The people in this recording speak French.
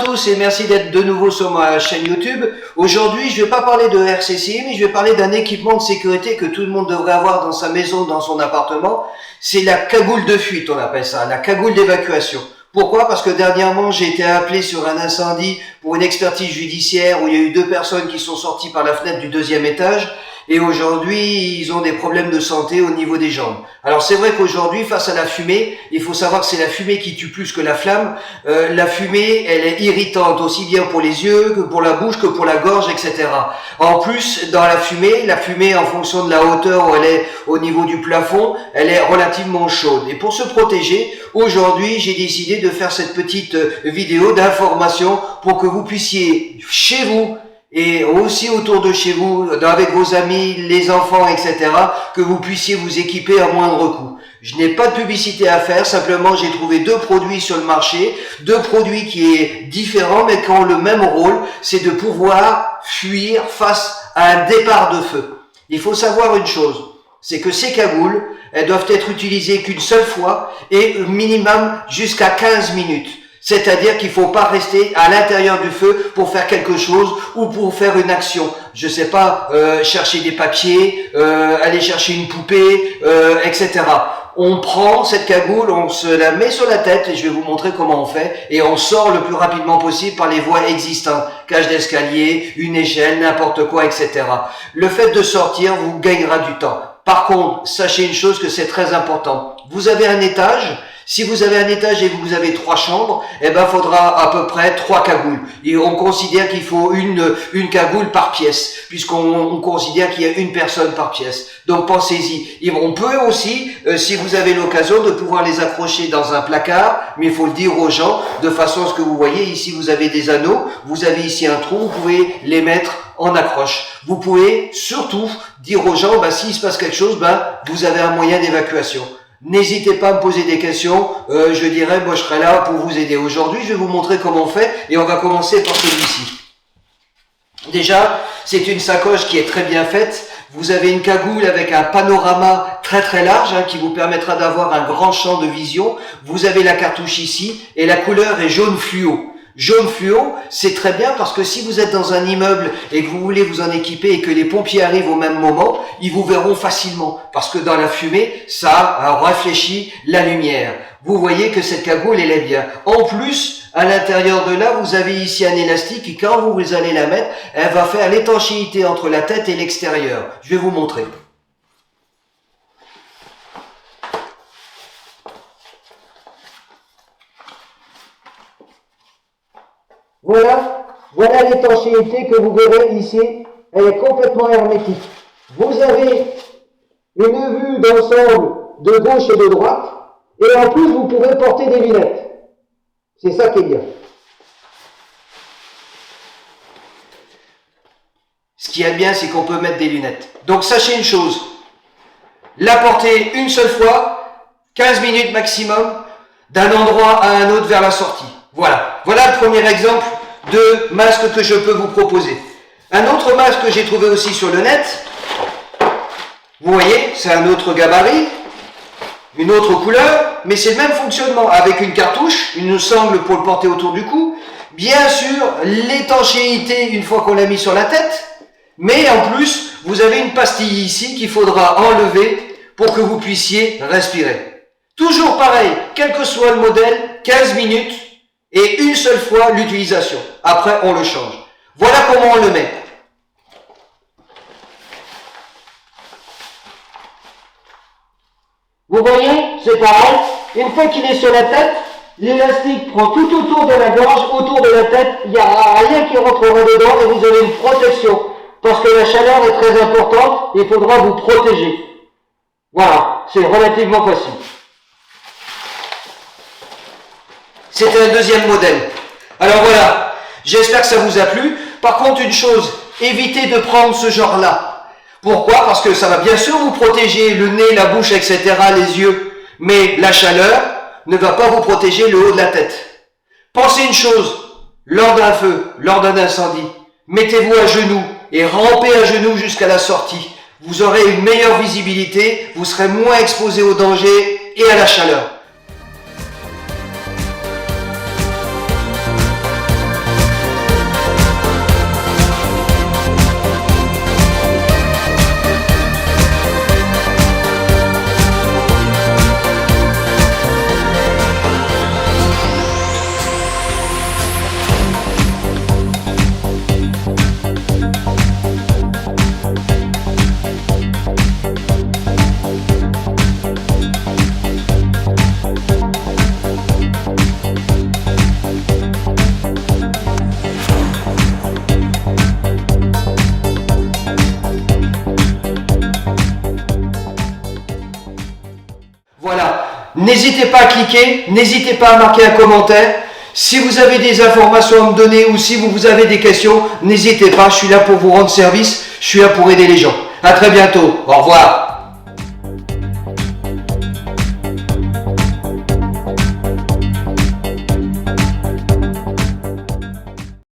tous et merci d'être de nouveau sur ma chaîne YouTube. Aujourd'hui, je ne vais pas parler de RCCI, mais je vais parler d'un équipement de sécurité que tout le monde devrait avoir dans sa maison, dans son appartement. C'est la cagoule de fuite, on appelle ça, la cagoule d'évacuation. Pourquoi? Parce que dernièrement, j'ai été appelé sur un incendie pour une expertise judiciaire où il y a eu 2 personnes qui sont sorties par la fenêtre du 2e étage. Et aujourd'hui, ils ont des problèmes de santé au niveau des jambes. Alors c'est vrai qu'aujourd'hui, face à la fumée, il faut savoir que c'est la fumée qui tue plus que la flamme. La fumée, elle est irritante aussi bien pour les yeux que pour la bouche, que pour la gorge, etc. En plus, dans la fumée en fonction de la hauteur où elle est au niveau du plafond, elle est relativement chaude. Et pour se protéger, aujourd'hui, j'ai décidé de faire cette petite vidéo d'information pour que vous puissiez, chez vous, et aussi autour de chez vous, avec vos amis, les enfants, etc., que vous puissiez vous équiper à moindre coût. Je n'ai pas de publicité à faire, simplement j'ai trouvé 2 produits sur le marché, 2 produits qui sont différents mais qui ont le même rôle, c'est de pouvoir fuir face à un départ de feu. Il faut savoir une chose, c'est que ces cagoules, elles doivent être utilisées qu'une seule fois et minimum jusqu'à 15 minutes. C'est-à-dire qu'il ne faut pas rester à l'intérieur du feu pour faire quelque chose ou pour faire une action. Je sais pas, chercher des papiers, aller chercher une poupée, etc. On prend cette cagoule, on se la met sur la tête et je vais vous montrer comment on fait et on sort le plus rapidement possible par les voies existantes. Cage d'escalier, une échelle, n'importe quoi, etc. Le fait de sortir vous gagnera du temps. Par contre, sachez une chose que c'est très important. Vous avez un étage. Si vous avez un étage et que vous avez 3 chambres, eh ben, faudra à peu près 3 cagoules. Et on considère qu'il faut une cagoule par pièce, puisqu'on considère qu'il y a une personne par pièce. Donc, pensez-y. Et on peut aussi, si vous avez l'occasion, de pouvoir les accrocher dans un placard, mais il faut le dire aux gens, de façon à ce que vous voyez, ici, vous avez des anneaux, vous avez ici un trou, vous pouvez les mettre en accroche. Vous pouvez surtout dire aux gens, s'il se passe quelque chose, vous avez un moyen d'évacuation. N'hésitez pas à me poser des questions, je dirais, moi je serai là pour vous aider. Aujourd'hui, je vais vous montrer comment on fait et on va commencer par celui-ci. Déjà, c'est une sacoche qui est très bien faite. Vous avez une cagoule avec un panorama très très large qui vous permettra d'avoir un grand champ de vision. Vous avez la cartouche ici et la couleur est jaune fluo. Jaune fluo, c'est très bien parce que si vous êtes dans un immeuble et que vous voulez vous en équiper et que les pompiers arrivent au même moment, ils vous verront facilement parce que dans la fumée, ça réfléchit la lumière. Vous voyez que cette cagoule, elle est bien. En plus, à l'intérieur de là, vous avez ici un élastique et quand vous allez la mettre, elle va faire l'étanchéité entre la tête et l'extérieur. Je vais vous montrer. Voilà l'étanchéité que vous verrez ici, elle est complètement hermétique. Vous avez une vue d'ensemble de gauche et de droite, et en plus vous pouvez porter des lunettes. C'est ça qui est bien. Ce qui est bien, c'est qu'on peut mettre des lunettes. Donc sachez une chose, la porter une seule fois, 15 minutes maximum, d'un endroit à un autre vers la sortie. Voilà le premier exemple de masque que je peux vous proposer. Un autre masque que j'ai trouvé aussi sur le net, vous voyez, c'est un autre gabarit, une autre couleur, mais c'est le même fonctionnement, avec une cartouche, une sangle pour le porter autour du cou, bien sûr l'étanchéité une fois qu'on l'a mis sur la tête, mais en plus, vous avez une pastille ici qu'il faudra enlever pour que vous puissiez respirer. Toujours pareil, quel que soit le modèle, 15 minutes, et une seule fois l'utilisation. Après, on le change. Voilà comment on le met. Vous voyez, c'est pareil. Une fois qu'il est sur la tête, l'élastique prend tout autour de la gorge, autour de la tête. Il n'y a rien qui rentrera dedans et vous avez une protection. Parce que la chaleur est très importante, il faudra vous protéger. Voilà, c'est relativement facile. C'était un deuxième modèle. Alors voilà, j'espère que ça vous a plu. Par contre, une chose, évitez de prendre ce genre-là. Pourquoi? Parce que ça va bien sûr vous protéger le nez, la bouche, etc., les yeux. Mais la chaleur ne va pas vous protéger le haut de la tête. Pensez une chose, lors d'un feu, lors d'un incendie, mettez-vous à genoux et rampez à genoux jusqu'à la sortie. Vous aurez une meilleure visibilité, vous serez moins exposé au danger et à la chaleur. N'hésitez pas à cliquer, n'hésitez pas à marquer un commentaire. Si vous avez des informations à me donner ou si vous avez des questions, n'hésitez pas, je suis là pour vous rendre service, je suis là pour aider les gens. À très bientôt, au revoir.